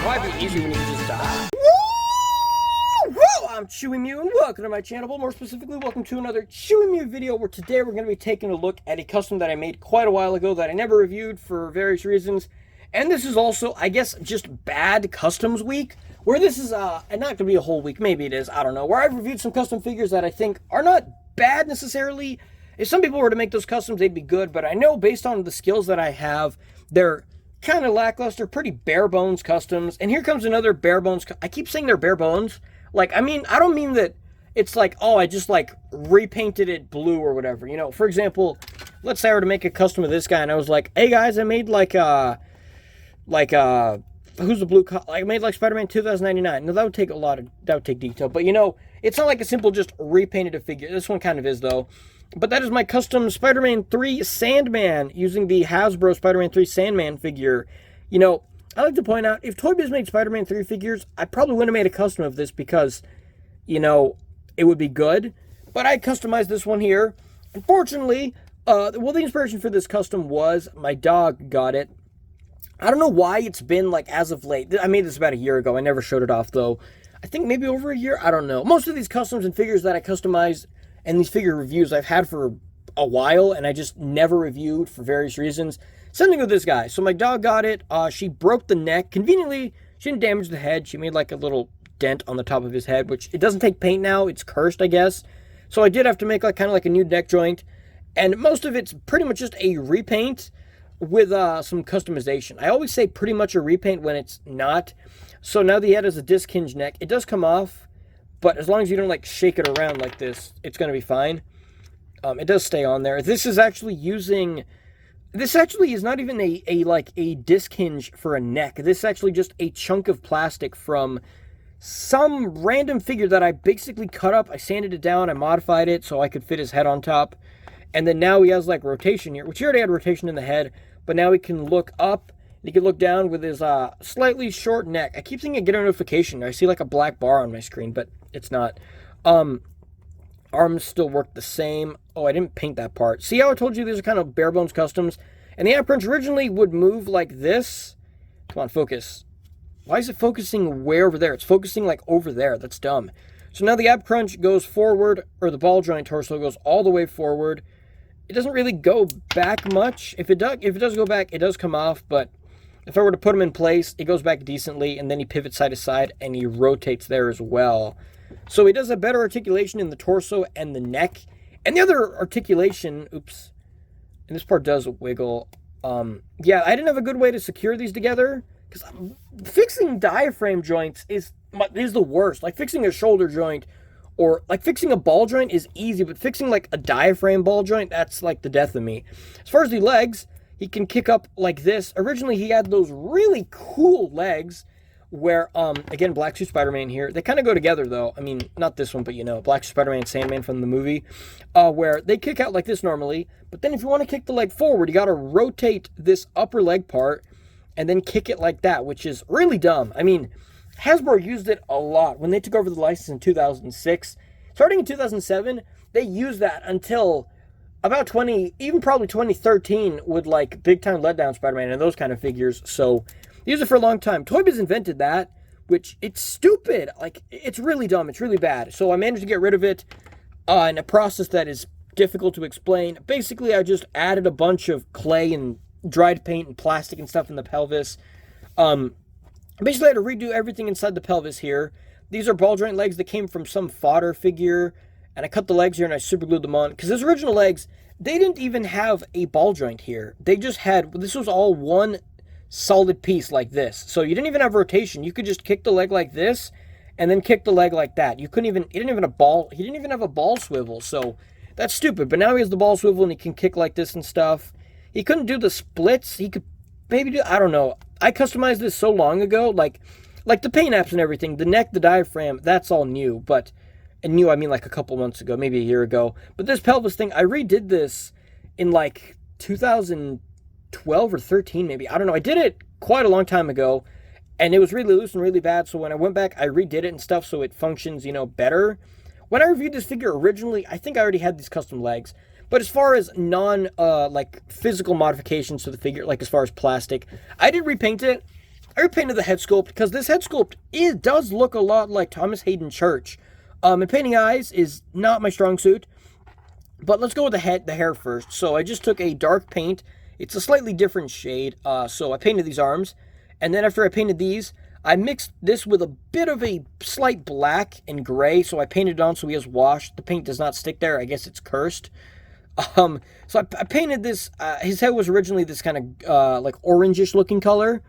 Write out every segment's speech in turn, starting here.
Why be easy when you can just die? Woo! I'm Chewy Mew and welcome to my channel, but more specifically, welcome to another Chewy Mew video where today we're going to be taking a look at a custom that I made quite a while ago that I never reviewed for various reasons. And this is also, I guess, just bad customs week, where this is not going to be a whole week, maybe it is, I don't know, where I've reviewed some custom figures that I think are not bad necessarily. If some people were to make those customs, they'd be good, but I know based on the skills that I have, they're kind of lackluster, pretty bare bones customs. And here comes another bare bones. I keep saying they're bare bones. Like, I mean, I don't mean that it's like, oh, I just like repainted it blue or whatever. You know, for example, let's say I were to make a custom of this guy and I was like, hey guys, I made who's the blue, I made like Spider-Man 2099. No, that would take detail. But you know, it's not like a simple just repainted a figure. This one kind of is though. But that is my custom Spider-Man 3 Sandman using the Hasbro Spider-Man 3 Sandman figure. You know, I like to point out, if Toy Biz made Spider-Man 3 figures, I probably wouldn't have made a custom of this because, you know, it would be good. But I customized this one here. Unfortunately, well, the inspiration for this custom was my dog got it. I don't know why it's been, like, as of late. I made this about a year ago. I never showed it off, though. I think maybe over a year. I don't know. Most of these customs and figures that I customize and these figure reviews I've had for a while, and I just never reviewed for various reasons. Something with this guy. So my dog got it. She broke the neck. Conveniently, she didn't damage the head. She made like a little dent on the top of his head, which it doesn't take paint now. It's cursed, I guess. So I did have to make like kind of like a new neck joint. And most of it's pretty much just a repaint with some customization. I always say pretty much a repaint when it's not. So now the head has a disc hinge neck. It does come off, but as long as you don't like shake it around like this, it's going to be fine. It does stay on there. This is actually using... This actually is not even a disc hinge for a neck. This is actually just a chunk of plastic from some random figure that I basically cut up. I sanded it down. I modified it so I could fit his head on top. And then now he has like rotation here, which he already had rotation in the head. But now he can look up. He can look down with his slightly short neck. I keep thinking I get a notification. I see like a black bar on my screen, but it's not. Arms still work the same. Oh, I didn't paint that part. See how I told you these are kind of bare bones customs? And the ab crunch originally would move like this. Come on, focus. Why is it focusing way over there? It's focusing like over there. That's dumb. So now the ab crunch goes forward, or the ball joint torso goes all the way forward. It doesn't really go back much. If it does go back, it does come off, but if I were to put him in place, it goes back decently, and then he pivots side to side, and he rotates there as well. So he does have better articulation in the torso and the neck. And the other articulation, oops, and this part does wiggle. Yeah, I didn't have a good way to secure these together, because fixing diaphragm joints is the worst. Like fixing a shoulder joint, or like fixing a ball joint is easy, but fixing like a diaphragm ball joint, that's like the death of me. As far as the legs, he can kick up like this. Originally, he had those really cool legs where, again, Black Suit Spider-Man here. They kind of go together, though. I mean, not this one, but, you know, Black Suit Spider-Man and Sandman from the movie, where they kick out like this normally. But then if you want to kick the leg forward, you got to rotate this upper leg part and then kick it like that, which is really dumb. I mean, Hasbro used it a lot when they took over the license in 2006. Starting in 2007, they used that until about even probably 2013 with like Big Time Letdown Spider-Man and those kind of figures. So they used it for a long time. Toy Biz invented that, which it's stupid. Like, it's really dumb. It's really bad. So I managed to get rid of it in a process that is difficult to explain. Basically, I just added a bunch of clay and dried paint and plastic and stuff in the pelvis. Basically, I had to redo everything inside the pelvis here. These are ball joint legs that came from some fodder figure. And I cut the legs here and I super glued them on. Because those original legs, they didn't even have a ball joint here. They just had, this was all one solid piece like this. So you didn't even have rotation. You could just kick the leg like this and then kick the leg like that. You couldn't even, he didn't even have a ball swivel. So that's stupid. But now he has the ball swivel and he can kick like this and stuff. He couldn't do the splits. He could maybe do, I don't know. I customized this so long ago, like the paint apps and everything, the neck, the diaphragm, that's all new. But, and new, I mean like a couple months ago, maybe a year ago. But this pelvis thing, I redid this in like 2012 or 13 maybe. I don't know. I did it quite a long time ago. And it was really loose and really bad. So when I went back, I redid it and stuff so it functions, you know, better. When I reviewed this figure originally, I think I already had these custom legs. But as far as like physical modifications to the figure, like as far as plastic, I did repaint it. I repainted the head sculpt because this head sculpt does look a lot like Thomas Hayden Church. And painting eyes is not my strong suit. But let's go with the hair first. So I just took a dark paint. It's a slightly different shade. So I painted these arms. And then after I painted these, I mixed this with a bit of a slight black and gray. So I painted it on so he has washed. The paint does not stick there. I guess it's cursed. So I painted this. His head was originally this kind of like orangish looking color.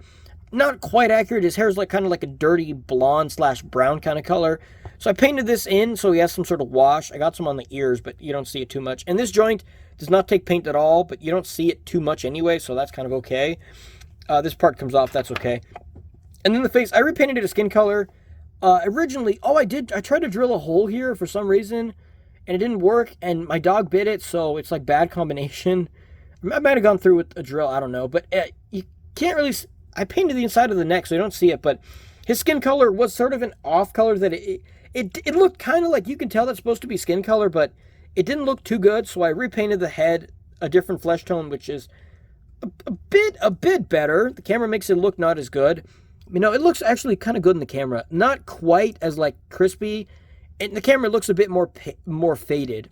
Not quite accurate. His hair is like kind of like a dirty blonde / brown kind of color. So I painted this in so he has some sort of wash. I got some on the ears, but you don't see it too much. And this joint does not take paint at all, but you don't see it too much anyway, so that's kind of okay. This part comes off, that's okay. And then the face, I repainted it a skin color. Originally, I tried to drill a hole here for some reason, and it didn't work, and my dog bit it, so it's like bad combination. I might have gone through with a drill, I don't know, but you can't really... I painted the inside of the neck, so you don't see it, but his skin color was sort of an off color that it looked kind of like, you can tell that's supposed to be skin color, but it didn't look too good, so I repainted the head a different flesh tone, which is a bit better. The camera makes it look not as good. You know, it looks actually kind of good in the camera. Not quite as, like, crispy. In the camera, it looks a bit more faded.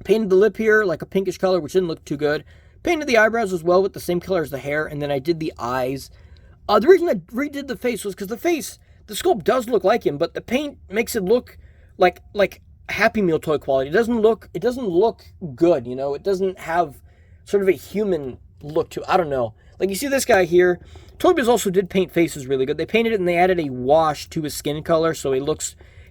Painted the lip here like a pinkish color, which didn't look too good. Painted the eyebrows as well with the same color as the hair, and then I did the eyes. The reason I redid the face was because the sculpt does look like him, but the paint makes it look like Happy Meal toy quality. It doesn't look good, you know? It doesn't have sort of a human look to it. I don't know. Like, you see this guy here. Toy Biz also did paint faces really good. They painted it and they added a wash to his skin color, so it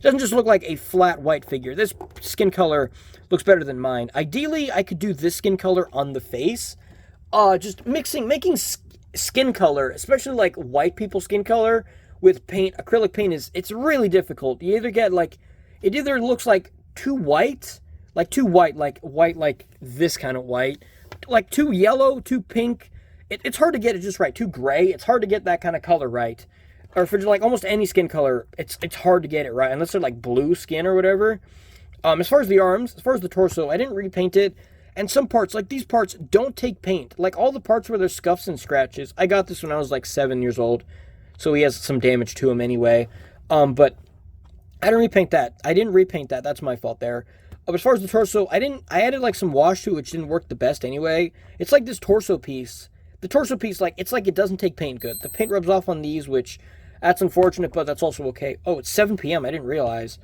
doesn't just look like a flat white figure. This skin color looks better than mine. Ideally, I could do this skin color on the face. Just making skin color, especially like white people's skin color with paint, acrylic paint it's really difficult. You either get it either looks like too white, like this kind of white, like too yellow, too pink. It's hard to get it just right. Too gray. It's hard to get that kind of color right. Or for like almost any skin color, it's hard to get it right unless they're like blue skin or whatever. As far as the arms, as far as the torso, I didn't repaint it. And some parts, like these parts, don't take paint. Like all the parts where there's scuffs and scratches. I got this when I was like 7 years old, so he has some damage to him anyway. But I didn't repaint that. That's my fault there. As far as the torso, I added like some wash to it, which didn't work the best anyway. It's like this torso piece. The torso piece, it's like it doesn't take paint good. The paint rubs off on these, which that's unfortunate, but that's also okay. Oh, it's 7 p.m. I didn't realize.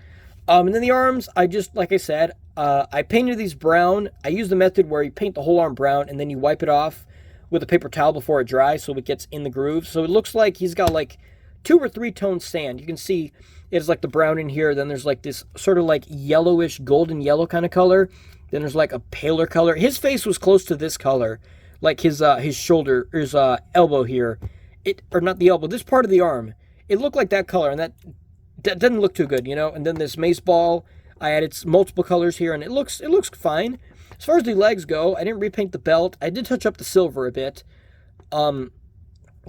And then the arms, like I said, I painted these brown. I used the method where you paint the whole arm brown and then you wipe it off with a paper towel before it dries so it gets in the grooves. So it looks like he's got like 2 or 3 tone sand. You can see it's like the brown in here. Then there's like this sort of like yellowish, golden yellow kind of color. Then there's like a paler color. His face was close to this color. Like his shoulder, his elbow here. Or not the elbow, this part of the arm. It looked like that color, and that didn't look too good, you know? And then this mace ball, I added multiple colors here, and it looks fine. As far as the legs go, I didn't repaint the belt. I did touch up the silver a bit. The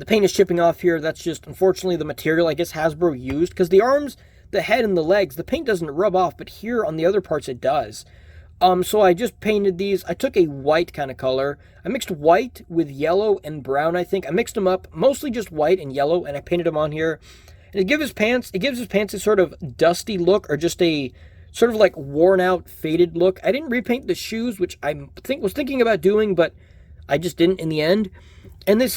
paint is chipping off here. That's just, unfortunately, the material I guess Hasbro used. Because the arms, the head, and the legs, the paint doesn't rub off, but here on the other parts it does. So I just painted these. I took a white kind of color. I mixed white with yellow and brown, I think. I mixed them up, mostly just white and yellow, and I painted them on here. And it gives his pants a sort of dusty look, or just a sort of like worn out, faded look. I didn't repaint the shoes, which I was thinking about doing, but I just didn't in the end. And this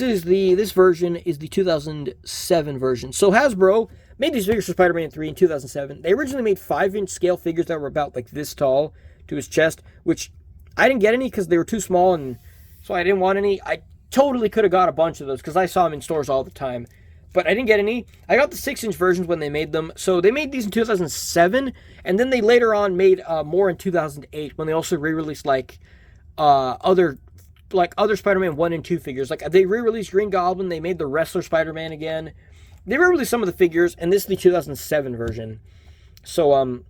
version is the 2007 version. So Hasbro made these figures for Spider-Man 3 in 2007. They originally made 5-inch scale figures that were about like this tall to his chest, which I didn't get any because they were too small, and so I didn't want any. I totally could have got a bunch of those because I saw them in stores all the time, but I didn't get any. I got the 6-inch versions when they made them. So they made these in 2007, and then they later on made more in 2008 when they also re-released other Spider-Man 1 and 2 figures. Like they re-released Green Goblin, they made the Wrestler Spider-Man again. They re-released some of the figures, and this is the 2007 version. So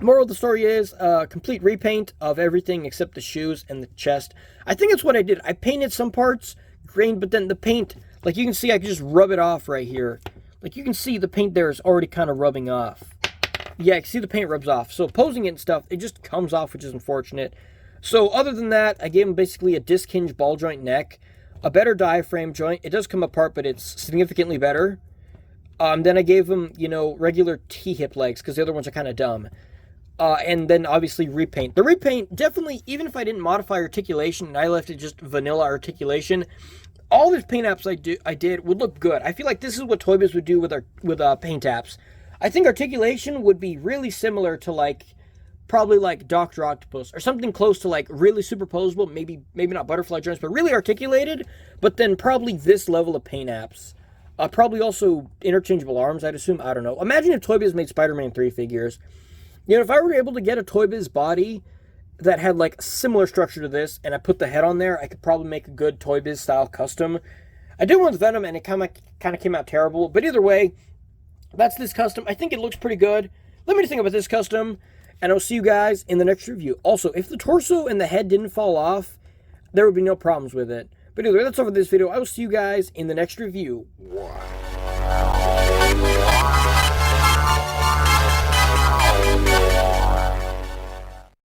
moral of the story is complete repaint of everything except the shoes and the chest. I think that's what I did. I painted some parts green, but then the paint, like you can see, I can just rub it off right here. Like you can see the paint there is already kind of rubbing off. Yeah, you can see the paint rubs off. So posing it and stuff, it just comes off, which is unfortunate. So other than that, I gave him basically a disc hinge ball joint neck. a better diaphragm joint. It does come apart, but it's significantly better. Then I gave him, you know, regular T-hip legs because the other ones are kind of dumb. And then obviously repaint. The repaint, definitely, even if I didn't modify articulation and I left it just vanilla articulation, all these paint apps I did would look good. I feel like this is what Toy Biz would do with paint apps. I think articulation would be really similar to like, probably like Dr. Octopus or something close to like really superposable, maybe not butterfly joints, but really articulated, but then probably this level of paint apps. Probably also interchangeable arms, I'd assume. I don't know. Imagine if Toy Biz made Spider-Man 3 figures. You know, if I were able to get a Toy Biz body that had like similar structure to this, and I put the head on there, I could probably make a good Toy Biz style custom. I did one with Venom, and it kind of came out terrible. But either way, that's this custom. I think it looks pretty good. Let me think about this custom, and I'll see you guys in the next review. Also, if the torso and the head didn't fall off, there would be no problems with it. But anyway, that's all for this video. I will see you guys in the next review. Wow.